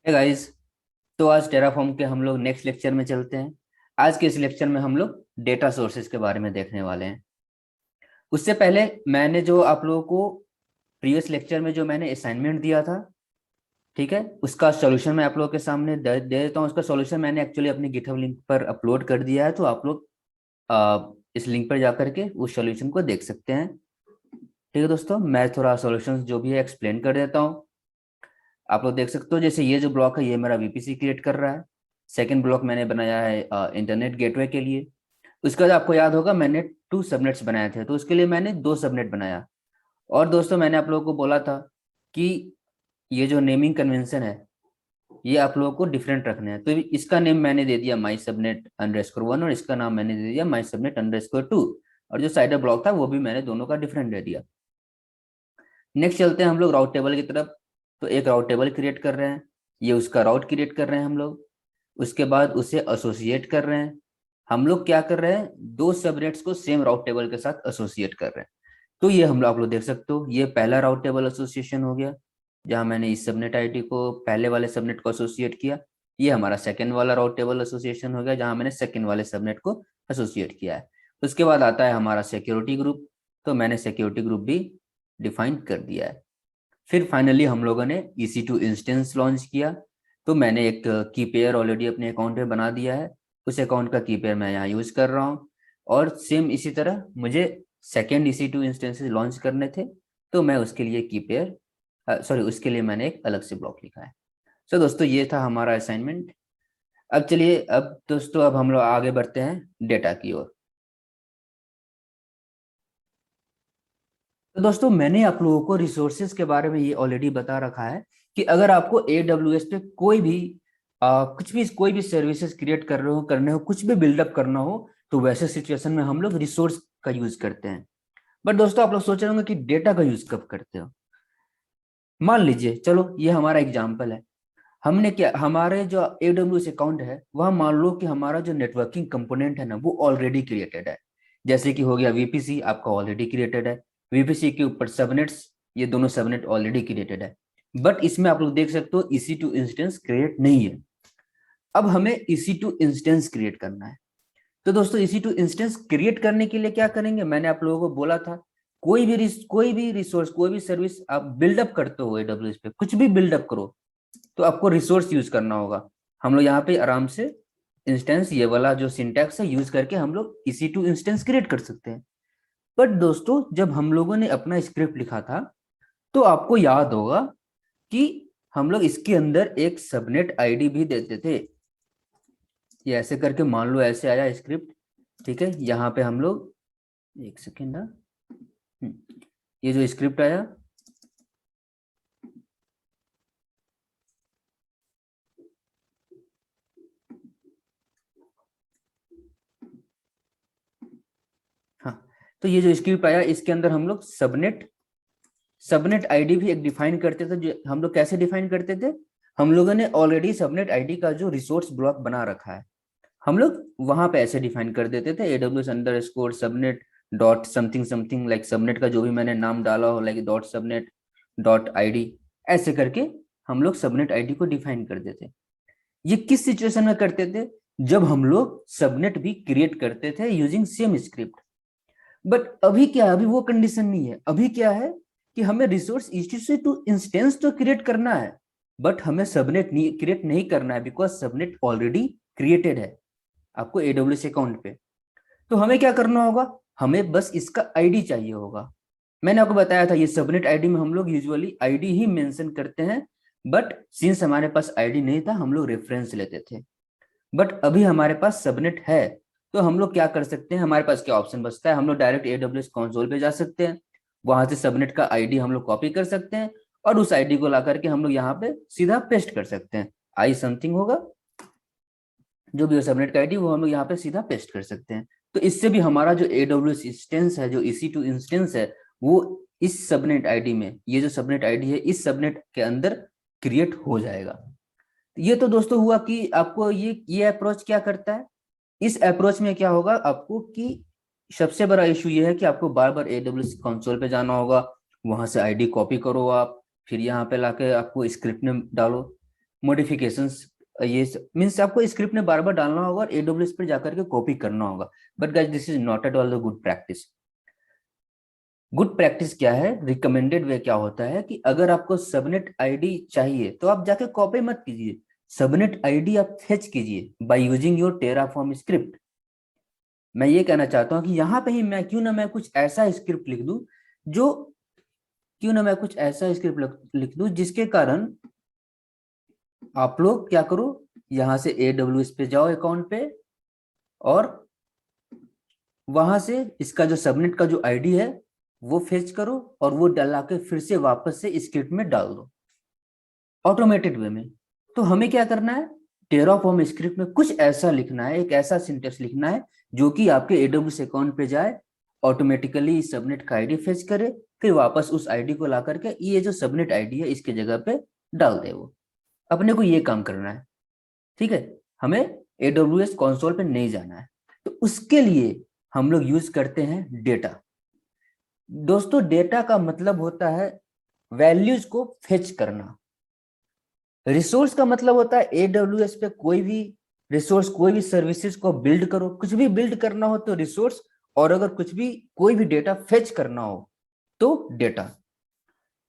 Hey guys. तो आज Terraform के हम लोग नेक्स्ट लेक्चर में चलते हैं। आज के इस लेक्चर में हम लोग डेटा सोर्सेज के बारे में देखने वाले हैं। उससे पहले मैंने जो आप लोगों को प्रीवियस लेक्चर में जो मैंने असाइनमेंट दिया था, ठीक है, उसका सॉल्यूशन मैं आप लोगों के सामने दे देता हूँ। उसका सॉल्यूशन मैंने एक्चुअली अपनी गिटहब लिंक पर अपलोड कर दिया है, तो आप लोग इस लिंक पर जाकर के उस सॉल्यूशन को देख सकते हैं। ठीक है दोस्तों, मैं थोड़ा सॉल्यूशन जो भी है एक्सप्लेन कर देता हूँ। आप लोग देख सकते हो, जैसे ये जो ब्लॉक है ये मेरा वीपीसी क्रिएट कर रहा है। सेकंड ब्लॉक मैंने बनाया है इंटरनेट गेटवे के लिए। उसके बाद आपको याद होगा मैंने 2 सबनेट्स बनाए थे, तो उसके लिए मैंने 2 सबनेट बनाया। और दोस्तों मैंने आप लोगों को बोला था कि ये जो नेमिंग कन्वेंशन है ये आप लोगों को डिफरेंट रखने हैं, तो इसका नेम मैंने दे दिया माई सबनेट अंडरस्कोर 1 और इसका नाम मैंने दे दिया माई सबनेट अंडरस्कोर 2। और जो साइडर ब्लॉक था वो भी मैंने दोनों का डिफरेंट दे दिया। नेक्स्ट चलते हैं हम लोग राउट टेबल की तरफ। तो एक राउट टेबल क्रिएट कर रहे हैं, ये उसका राउट क्रिएट कर रहे हैं हम लोग। उसके बाद उसे एसोसिएट कर रहे हैं। हम लोग क्या कर रहे हैं, 2 सबनेट्स को सेम राउट टेबल के साथ एसोसिएट कर रहे हैं। तो ये हम लोग आप लोग देख सकते हो, ये पहला राउट टेबल एसोसिएशन हो गया, जहां मैंने इस सबनेट आईडी को पहले वाले सबनेट को एसोसिएट किया। ये हमारा सेकंड वाला राउट टेबल एसोसिएशन हो गया, जहां मैंने सेकंड वाले सबनेट को एसोसिएट किया है। उसके बाद आता है हमारा सिक्योरिटी ग्रुप, तो मैंने सिक्योरिटी ग्रुप भी डिफाइन कर दिया है। फिर फाइनली हम लोगों ने EC2 इंस्टेंस लॉन्च किया। तो मैंने एक की पेयर ऑलरेडी अपने अकाउंट में बना दिया है, उस अकाउंट का की पेयर मैं यहाँ यूज कर रहा हूँ। और सेम इसी तरह मुझे सेकेंड EC2 इंस्टेंसेस लॉन्च करने थे, तो मैं उसके लिए की पेयर सॉरी उसके लिए मैंने एक अलग से ब्लॉक लिखा है। सो दोस्तों ये था हमारा असाइनमेंट। अब चलिए, अब दोस्तों अब हम लोग आगे बढ़ते हैं डेटा की ओर। तो दोस्तों मैंने आप लोगों को रिसोर्सेज के बारे में ये ऑलरेडी बता रखा है कि अगर आपको AWS पे कोई भी कुछ भी कोई भी सर्विसेज क्रिएट कर रहे हो, करने हो, कुछ भी बिल्डअप करना हो, तो वैसे सिचुएशन में हम लोग रिसोर्स का यूज करते हैं। बट दोस्तों आप लोग सोच रहे होंगे कि डेटा का यूज कब करते हो। मान लीजिए, चलो ये हमारा एग्जाम्पल है। हमने क्या, हमारे जो AWS अकाउंट है वह मान लो कि हमारा जो नेटवर्किंग कंपोनेंट है ना वो ऑलरेडी क्रिएटेड है। जैसे कि हो गया VPC आपका ऑलरेडी क्रिएटेड है, VPC के ऊपर सबनेट्स, ये दोनों सबनेट ऑलरेडी क्रिएटेड है। बट इसमें आप लोग देख सकते हो EC2 इंस्टेंस क्रिएट नहीं है। अब हमें EC2 इंस्टेंस क्रिएट करना है। तो दोस्तों EC2 इंस्टेंस क्रिएट करने के लिए क्या करेंगे, मैंने आप लोगों को बोला था कोई भी रिसोर्स, कोई भी सर्विस आप बिल्डअप करते हो AWS पे, कुछ भी बिल्डअप करो तो आपको रिसोर्स यूज करना होगा। हम लोग यहाँ पे आराम से इंस्टेंस, ये वाला जो सिंटैक्स है यूज करके हम लोग EC2 इंस्टेंस क्रिएट कर सकते हैं। बट दोस्तों जब हम लोगों ने अपना स्क्रिप्ट लिखा था, तो आपको याद होगा कि हम लोग इसके अंदर एक सबनेट आईडी भी देते थे। ये ऐसे करके मान लो ऐसे आया स्क्रिप्ट, ठीक है। यहाँ पे हम लोग, एक सेकेंड ना, ये जो स्क्रिप्ट आया, हाँ, तो ये जो स्क्रिप्ट आया इसके अंदर हम लोग सबनेट सबनेट आईडी भी एक डिफाइन करते थे। जो हम लोग कैसे डिफाइन करते थे, हम लोगों ने ऑलरेडी सबनेट आईडी का जो रिसोर्स ब्लॉक बना रखा है, हम लोग वहां पे ऐसे डिफाइन कर देते थे AWS underscore subnet dot something something, like subnet का जो भी मैंने नाम डाला हो, like dot subnet dot ID, ऐसे करके हम लोग सबनेट आईडी को डिफाइन कर देते। ये किस सिचुएशन में करते थे, जब हम लोग सबनेट भी क्रिएट करते थे यूजिंग सेम स्क्रिप्ट। बट अभी क्या है, अभी वो कंडीशन नहीं है। अभी क्या है कि हमें रिसोर्स EC2 इंस्टेंस तो क्रिएट करना है, बट हमें सबनेट क्रिएट नहीं करना है, बिकॉज सबनेट ऑलरेडी क्रिएटेड है आपको AWS अकाउंट पे। तो हमें क्या करना होगा, हमें बस इसका आईडी चाहिए होगा। मैंने आपको बताया था ये सबनेट आईडी में हम लोग यूजुअली आईडी ही मेंशन करते हैं, बट सिंस हमारे पास आईडी नहीं था हम लोग रेफरेंस लेते थे। बट अभी हमारे पास सबनेट है, तो हम लोग क्या कर सकते हैं, हमारे पास क्या ऑप्शन बचता है, हम लोग डायरेक्ट AWS कंसोल पे जा सकते हैं, वहां से सबनेट का आईडी हम लोग कॉपी कर सकते हैं और उस आईडी को ला करके हम लोग यहाँ पे सीधा पेस्ट कर सकते हैं। आई समथिंग होगा, जो भी सबनेट का आईडी वो हम लोग यहाँ पे सीधा पेस्ट कर सकते हैं। तो इससे भी हमारा जो AWS इंस्टेंस है, जो EC2 इंस्टेंस है, वो इस सबनेट आईडी में, ये जो सबनेट आईडी है इस सबनेट के अंदर क्रिएट हो जाएगा। ये तो दोस्तों हुआ कि आपको ये अप्रोच क्या करता है। इस अप्रोच में क्या होगा आपको कि सबसे बड़ा इशू ये है कि आपको बार बार AWS कंसोल पे जाना होगा, वहां से आईडी कॉपी करो आप, फिर यहाँ पे लाके आपको स्क्रिप्ट में डालो। मॉडिफिकेशंस, ये मीन्स आपको स्क्रिप्ट में बार बार डालना होगा और AWS पर जाकर के कॉपी करना होगा। But guys this is not at all the good practice. Good practice क्या है, रिकमेंडेड वे क्या होता है कि अगर आपको सबनेट आईडी चाहिए तो आप जाके कॉपी मत कीजिए, सबनेट आईडी आप फेच कीजिए by using your Terraform script. मैं ये कहना चाहता हूँ कि यहाँ पे ही मैं क्यों ना मैं कुछ ऐसा स्क्रिप्ट लिख दूं जो क्यों ना मैं कुछ ऐसा स्क्रिप्ट लिख दूं जिसके कारण आप लोग क्या करो, यहाँ से AWS पे जाओ अकाउंट पे, और वहां से इसका जो सबनेट का जो आईडी है वो फेच करो और वो डला के फिर से वापस से स्क्रिप्ट में डाल दो ऑटोमेटेड वे में। तो हमें क्या करना है, टेराफॉर्म स्क्रिप्ट में कुछ ऐसा लिखना है, एक ऐसा सिंटेक्स लिखना है जो कि आपके AWS अकाउंट पे जाए, ऑटोमेटिकली सबनेट का आईडी फेच करे, फिर वापस उस आईडी को ला करके ये जो सबनेट आईडी है इसके जगह पे डाल दे। वो अपने को ये काम करना है, ठीक है। हमें AWS कंसोल पे नहीं जाना है। तो उसके लिए हम लोग यूज करते हैं डेटा। दोस्तों डेटा का मतलब होता है वैल्यूज को फेच करना। रिसोर्स का मतलब होता है AWS पे कोई भी रिसोर्स, कोई भी सर्विसेज को बिल्ड करो, कुछ भी बिल्ड करना हो तो रिसोर्स, और अगर कुछ भी कोई भी डेटा फेच करना हो तो डेटा।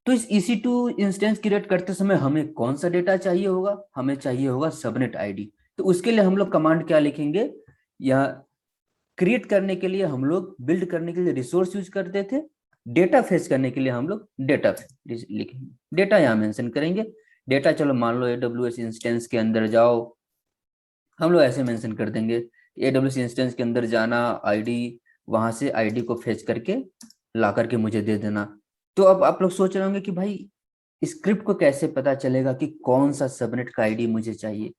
तो इस EC2 इंस्टेंस क्रिएट करते समय हमें कौन सा डेटा चाहिए होगा, हमें चाहिए होगा सबनेट आईडी। तो उसके लिए हम लोग कमांड क्या लिखेंगे, या क्रिएट करने के लिए हम लोग, बिल्ड करने के लिए रिसोर्स यूज करते थे, डेटा फेच करने के लिए हम लोग डेटा लिखेंगे, डेटा यहाँ मेंशन करेंगे। डेटा चलो मान लो AWS इंस्टेंस के अंदर जाओ, हम लोग ऐसे मेंशन कर देंगे AWS इंस्टेंस के अंदर जाना, आईडी, वहां से आईडी को फेच करके ला करके मुझे दे देना। तो अब आप लोग सोच रहे होंगे कि भाई स्क्रिप्ट को कैसे पता चलेगा कि कौन सा सबनेट का आईडी मुझे चाहिए,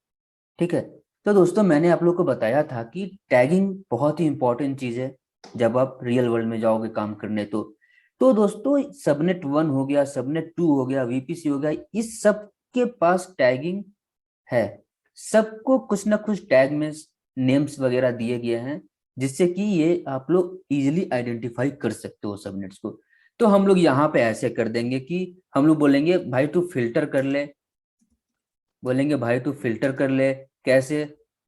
ठीक है। तो दोस्तों मैंने आप लोग को बताया था कि टैगिंग बहुत ही इंपॉर्टेंट चीज है जब आप रियल वर्ल्ड में जाओगे काम करने। तो दोस्तों सबनेट 1 हो गया, सबनेट 2 हो गया, VPC हो गया, इस सब के पास टैगिंग है। सबको कुछ ना कुछ टैग में नेम्स वगैरह दिए गए हैं जिससे कि ये आप लोग इजीली आइडेंटिफाई कर सकते हो सबनेट्स को। तो हम लोग यहाँ पे ऐसे कर देंगे कि हम लोग बोलेंगे भाई तू फिल्टर कर ले, बोलेंगे भाई तू फिल्टर कर ले। कैसे,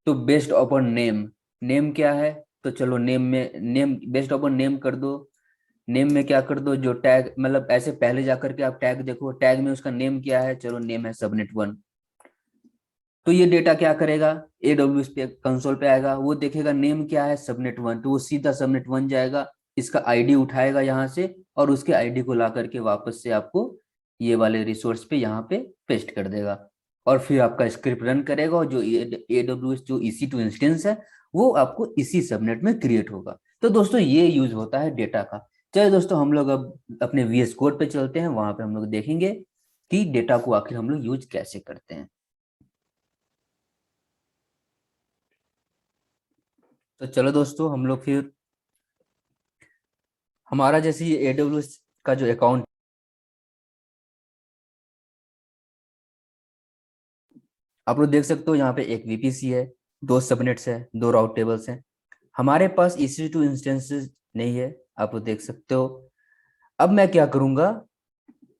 तो बेस्ड अपॉन नेम। नेम क्या है, तो चलो नेम में, नेम बेस्ड अपॉन नेम कर दो। नेम में क्या कर दो, जो टैग, मतलब ऐसे पहले जाकर के आप टैग देखो, टैग में उसका नेम क्या है, चलो नेम है सबनेट 1। तो ये डेटा क्या करेगा, AWS पे कंसोल पे आएगा, वो देखेगा नेम क्या है सबनेट 1, तो वो सीधा सबनेट 1 जाएगा, इसका आईडी उठाएगा यहाँ से और उसके आईडी को ला करके वापस से आपको ये वाले रिसोर्स पे यहाँ पे पेस्ट कर देगा। और फिर आपका स्क्रिप्ट रन करेगा और जो AWS जो EC2 इंस्टेंस है वो आपको इसी सबनेट में क्रिएट होगा। तो दोस्तों ये यूज होता है डेटा का। चलिए दोस्तों हम लोग अब अपने VS कोड पे चलते हैं, वहां पे हम लोग देखेंगे कि डेटा को आखिर हम लोग यूज कैसे करते हैं। तो चलो दोस्तों हम लोग फिर, हमारा जैसे ये AWS का जो अकाउंट, आप लोग देख सकते हो यहाँ पे एक VPC है, 2 सबनेट्स है, 2 राउट टेबल्स हैं। हमारे पास EC2 इंस्टेंसेस नहीं है, आप लोग देख सकते हो। अब मैं क्या करूंगा,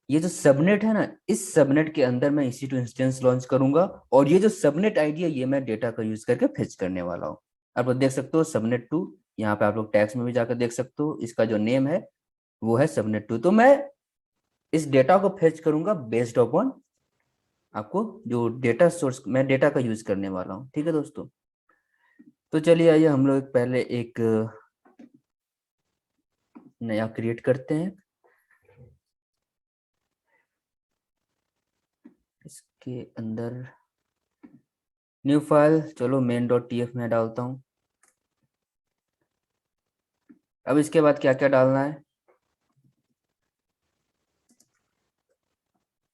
ये जो सबनेट है ना, इस सबनेट के अंदर मैं EC2 इंस्टेंस लॉन्च करूंगा और ये जो सबनेट आईडी है ये मैं डेटा का यूज करके फेच करने वाला हूँ। आप लोग देख सकते हो सबनेट 2, यहाँ पे आप लोग टैग्स में भी जाकर देख सकते हो, इसका जो नेम है वो है सबनेट 2। तो मैं इस डेटा को फेच करूंगा बेस्ड अपॉन आपको जो डेटा सोर्स, मैं डेटा का यूज करने वाला हूँ, ठीक है दोस्तों। तो चलिए आइए हम लोग पहले एक नया क्रिएट करते हैं। इसके अंदर न्यू फाइल, चलो main.tf में डालता हूँ। अब इसके बाद क्या क्या डालना है,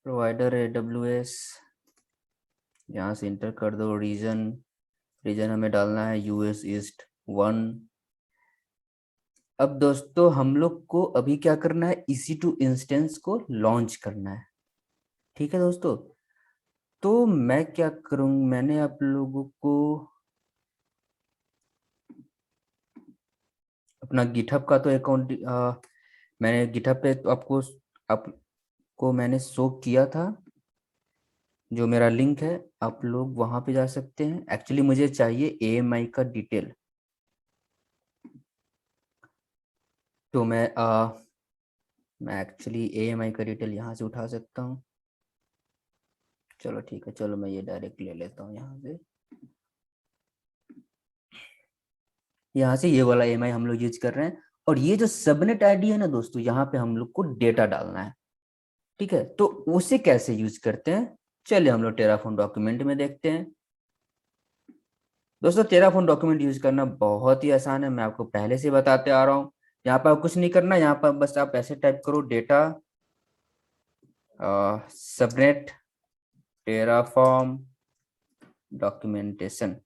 प्रोवाइडर AWS, यहाँ से इंटर कर दो रीजन। रीजन हमें डालना है US ईस्ट 1। अब दोस्तों हम लोग को अभी क्या करना है, EC2 इंस्टेंस को लॉन्च करना है, ठीक है दोस्तों। तो मैं क्या करूं, मैंने आप लोगों को अपना गिटहब का तो अकाउंट, मैंने गिटहब पे तो आपको मैंने शो किया था। जो मेरा लिंक है आप लोग वहां पे जा सकते हैं। एक्चुअली मुझे चाहिए AMI का डिटेल, तो मैं एक्चुअली AMI का डिटेल यहाँ से उठा सकता हूँ। चलो ठीक है, चलो मैं ये डायरेक्ट ले लेता हूँ यहाँ से। यहाँ से ये वाला AMI हम लोग यूज कर रहे हैं, और ये जो सबनेट आईडी है ना दोस्तों, यहाँ पे हम लोग को डेटा डालना है। ठीक है, तो उसे कैसे यूज करते हैं, चलिए हम लोग टेराफॉर्म डॉक्यूमेंट में देखते हैं। दोस्तों टेराफॉर्म डॉक्यूमेंट यूज करना बहुत ही आसान है, मैं आपको पहले से बताते आ रहा हूँ। यहाँ पर कुछ नहीं करना, यहाँ पर बस आप ऐसे टाइप करो डेटा सबनेट टेराफॉर्म डॉक्यूमेंटेशन,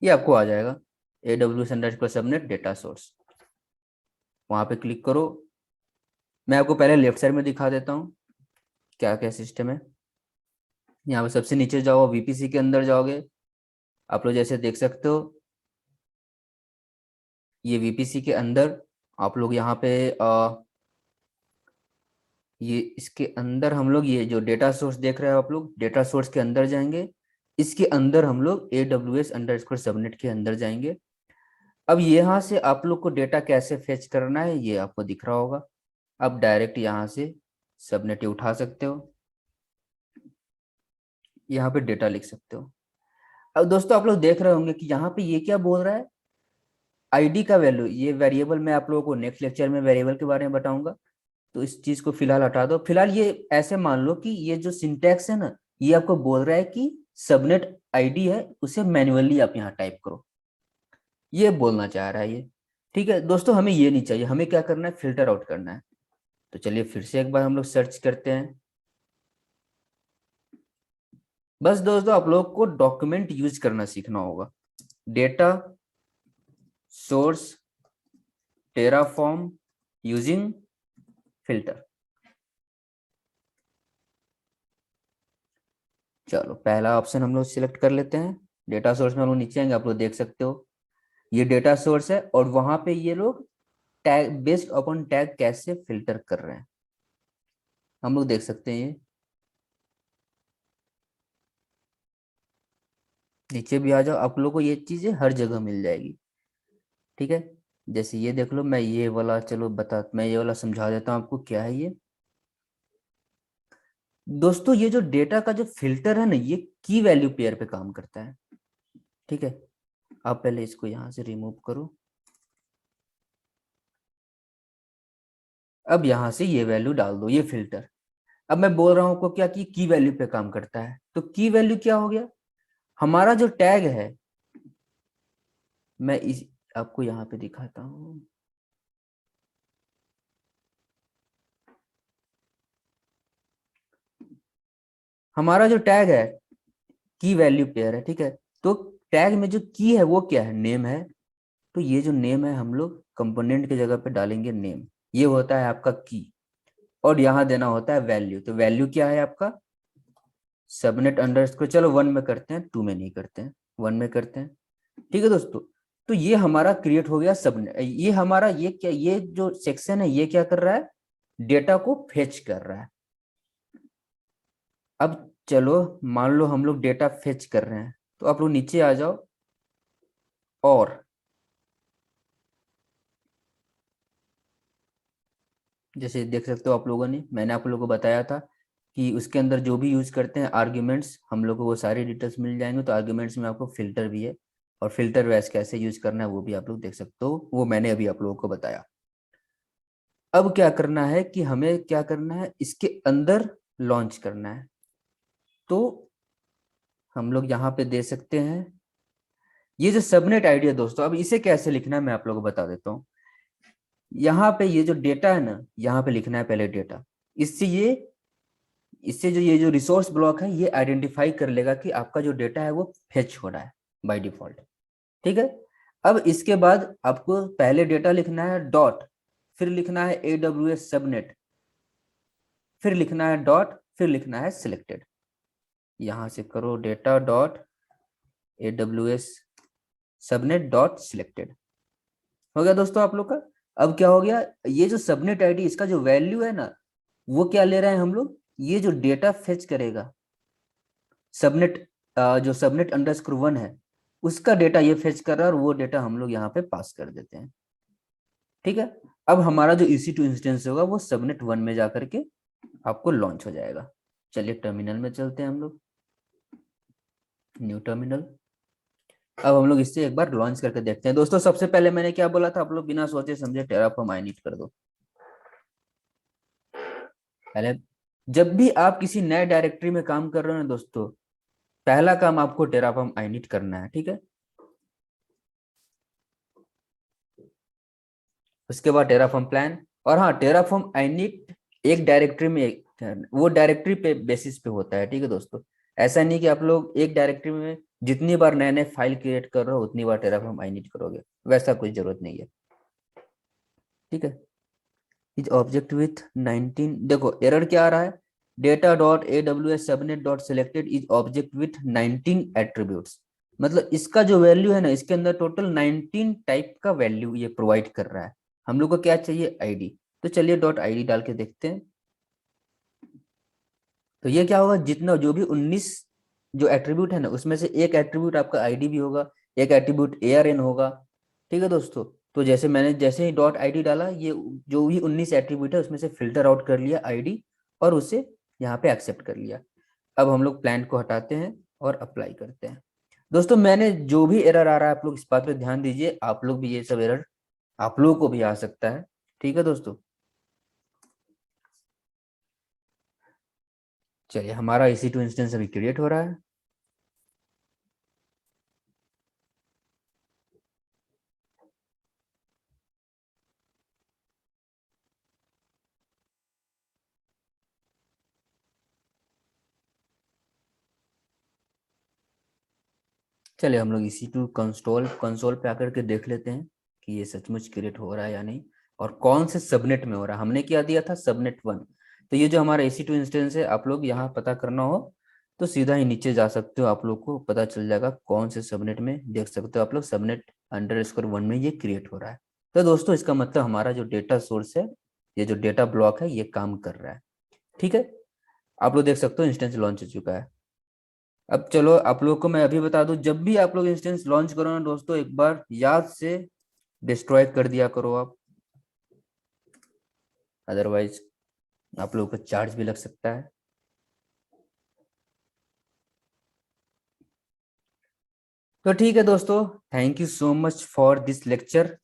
ये आपको आ जाएगा। AWS_subnet डेटा सोर्स, वहां पे क्लिक करो। मैं आपको पहले लेफ्ट साइड में दिखा देता हूँ क्या क्या सिस्टम है। यहाँ पे सबसे नीचे जाओ, VPC के अंदर जाओगे, आप लोग जैसे देख सकते हो ये VPC के अंदर आप लोग यहाँ पे ये इसके अंदर हम लोग ये जो डेटा सोर्स देख रहे हो आप लोग, डेटा सोर्स के अंदर जाएंगे। इसके अंदर हम लोग AWS_subnet के अंदर जाएंगे। अब यहाँ से आप लोग को डेटा कैसे फेच करना है ये आपको दिख रहा होगा। अब डायरेक्ट यहाँ से सबनेट उठा सकते हो, यहाँ पे डेटा लिख सकते हो। अब दोस्तों आप लोग देख रहे होंगे कि यहाँ पे ये क्या बोल रहा है, आईडी का वैल्यू, ये वेरिएबल मैं आप लोगों को नेक्स्ट लेक्चर में वेरिएबल के बारे में बताऊंगा, तो इस चीज को फिलहाल हटा दो। फिलहाल ये ऐसे मान लो कि ये जो सिंटैक्स है ना, ये आपको बोल रहा है कि सबनेट आईडी है, उसे मैन्युअली आप यहाँ टाइप करो, ये बोलना चाह रहा है ये। ठीक है दोस्तों, हमें ये नहीं चाहिए, हमें क्या करना है, फिल्टर आउट करना है। तो चलिए फिर से एक बार हम लोग सर्च करते हैं। बस दोस्तों आप लोग को डॉक्यूमेंट यूज करना सीखना होगा। Data source Terraform using filter. चलो पहला ऑप्शन हम लोग सिलेक्ट कर लेते हैं। डेटा सोर्स में हम लोग नीचे आएंगे, आप लोग देख सकते हो ये डेटा सोर्स है, और वहां पे ये लोग टैग बेस्ड अपॉन टैग कैसे फिल्टर कर रहे हैं हम लोग देख सकते हैं। ये नीचे भी आ जाओ, आप लोगों को ये चीजें हर जगह मिल जाएगी। ठीक है, जैसे ये देख लो, मैं ये वाला चलो मैं ये वाला समझा देता हूँ आपको क्या है ये। दोस्तों ये जो डेटा का जो फिल्टर है ना, ये की वैल्यू पेयर पे काम करता है। ठीक है, आप पहले इसको यहां से रिमूव करो। अब यहां से ये वैल्यू डाल दो, ये फिल्टर। अब मैं बोल रहा हूं आपको क्या, कि की वैल्यू पे काम करता है, तो की वैल्यू क्या हो गया, हमारा जो टैग है, मैं इस आपको यहाँ पे दिखाता हूँ। हमारा जो टैग है की वैल्यू पेयर है। ठीक है, तो टैग में जो की है वो क्या है, नेम है। तो ये जो नेम है हम लोग कंपोनेंट की जगह पे डालेंगे नेम, ये होता है आपका की। और यहाँ देना होता है वैल्यू, तो वैल्यू क्या है आपका सबनेट अंडरस्कोर, चलो 1 में करते हैं, 2 में नहीं करते हैं, 1 में करते हैं। ठीक है दोस्तों, तो ये हमारा क्रिएट हो गया सबनेट। ये हमारा ये क्या, ये जो सेक्शन है ये क्या कर रहा है, डेटा को फेच कर रहा है। अब चलो मान लो हम लोग डेटा फेच कर रहे हैं, तो आप लोग नीचे आ जाओ, और जैसे देख सकते हो आप लोगों ने, मैंने आप लोगों को बताया था कि उसके अंदर जो भी यूज करते हैं आर्ग्यूमेंट्स, हम लोग को वो सारी डिटेल्स मिल जाएंगे। तो आर्ग्यूमेंट्स में आपको फिल्टर भी है, और फिल्टर वैस कैसे यूज करना है वो भी आप लोग देख सकते हो, वो मैंने अभी आप लोगों को बताया। अब क्या करना है कि हमें क्या करना है, इसके अंदर लॉन्च करना है। तो हम लोग यहाँ पे दे सकते हैं ये जो सबनेट आईडी है दोस्तों, अब इसे कैसे लिखना है मैं आप लोगों को बता देता हूँ। यहाँ पे ये जो डेटा है ना, यहाँ पे लिखना है पहले डेटा। इससे ये इससे जो ये जो रिसोर्स ब्लॉक है, ये आइडेंटिफाई कर लेगा कि आपका जो डेटा है वो फेच हो रहा है बाय डिफॉल्ट। ठीक है, अब इसके बाद आपको पहले डेटा लिखना है डॉट, फिर लिखना है AWS सबनेट, फिर लिखना है डॉट, फिर लिखना है सिलेक्टेड। यहां से करो data dot AWS subnet dot selected, हो गया दोस्तों आप लोग का। अब क्या हो गया, ये जो सबनेट आईडी, इसका जो वैल्यू है ना, वो क्या ले रहे हैं हम लोग, ये जो डेटा फेच करेगा सबनेट जो सबनेट अंडरस्कोर 1 है उसका डेटा ये फेच कर रहा है और वो डेटा हम लोग यहाँ पे पास कर देते हैं। ठीक है, अब हमारा जो EC2 इंस्टेंस होगा वो सबनेट 1 में जाकर के आपको लॉन्च हो जाएगा। चलिए टर्मिनल में चलते हैं हम लोग, न्यू टर्मिनल। अब हम लोग इससे एक बार लॉन्च करके देखते हैं। दोस्तों सबसे पहले मैंने क्या बोला था, आप लोग बिना सोचे समझे टेराफॉर्म init कर दो। पहले जब भी आप किसी नए डायरेक्टरी में काम कर रहे हो ना दोस्तों, पहला काम आपको टेराफॉर्म init करना है। ठीक है, उसके बाद टेराफॉर्म प्लान, और हाँ टेराफॉर्म init एक डायरेक्टरी में वो डायरेक्टरी पे बेसिस पे होता है। ठीक है दोस्तों, ऐसा नहीं कि आप लोग एक डायरेक्टरी में जितनी बार नए नए फाइल क्रिएट कर रहे हो उतनी बार टेराफॉर्म init करोगे, वैसा कोई जरूरत नहीं है। ठीक है, इज ऑब्जेक्ट विथ 19, देखो एरर क्या आ रहा है, data dot AWS subnet dot selected is object with 19 attributes. मतलब इसका जो वैल्यू है ना, इसके अंदर टोटल 19 टाइप का वैल्यू ये प्रोवाइड कर रहा है। हम लोग को क्या चाहिए, आईडी। तो चलिए डॉट आईडी डाल के देखते हैं। तो ये क्या होगा, जितना जो भी 19 जो एट्रीब्यूट है ना उसमें से एक एट्रीब्यूट आपका आईडी भी होगा, एक एट्रीब्यूट ARN होगा। ठीक है दोस्तों, तो जैसे मैंने जैसे ही डॉट आईडी डाला, ये जो भी 19 एट्रीब्यूट है उसमें से फिल्टर आउट कर लिया आईडी और उसे यहाँ पे एक्सेप्ट कर लिया। अब हम लोग प्लान को हटाते हैं और अप्लाई करते हैं। दोस्तों मैंने जो भी एरर आ रहा है आप लोग इस बात पे ध्यान दीजिए, आप लोग भी ये सब एरर आप लोगों को भी आ सकता है। ठीक है दोस्तों, चलिए हमारा EC2 इंस्टेंस अभी क्रिएट हो रहा है। चलिए हम लोग EC2 कंसोल कंसोल पे आकर के देख लेते हैं कि ये सचमुच क्रिएट हो रहा है या नहीं, और कौन से सबनेट में हो रहा है। हमने क्या दिया था, सबनेट 1। तो ये जो हमारा EC2 इंस्टेंस है, आप लोग यहाँ पता करना हो तो सीधा ही नीचे जा सकते हो, आप लोग को पता चल जाएगा कौन से सबनेट में। देख सकते हो आप लोग सबनेट _1 में ये क्रिएट हो रहा है। तो दोस्तों इसका मतलब हमारा जो डेटा सोर्स है, ये जो डेटा ब्लॉक है, ये काम कर रहा है। ठीक है, आप लोग देख सकते हो इंस्टेंस लॉन्च हो चुका है। अब चलो आप लोग को मैं अभी बता दूं, जब भी आप लोग इंस्टेंस लॉन्च करो ना दोस्तों, एक बार याद से डिस्ट्रॉय कर दिया करो आप, अदरवाइज आप लोगों को चार्ज भी लग सकता है। तो ठीक है दोस्तों, thank you so much for this lecture.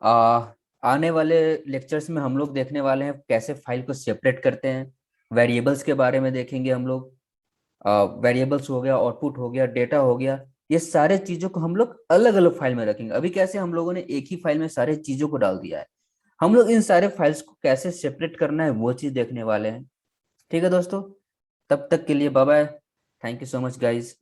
आने वाले लेक्चर्स में हम लोग देखने वाले हैं कैसे फाइल को सेपरेट करते हैं, वेरिएबल्स के बारे में देखेंगे हम लोग। वेरिएबल्स हो गया, आउटपुट हो गया, डेटा हो गया, ये सारे चीजों को हम लोग अलग अलग फाइल में रखेंगे। अभी कैसे हम लोगों ने एक ही फाइल में सारे चीजों को डाल दिया है, हम लोग इन सारे फाइल्स को कैसे सेपरेट करना है वो चीज देखने वाले हैं। ठीक है दोस्तों, तब तक के लिए bye bye, thank you so much guys.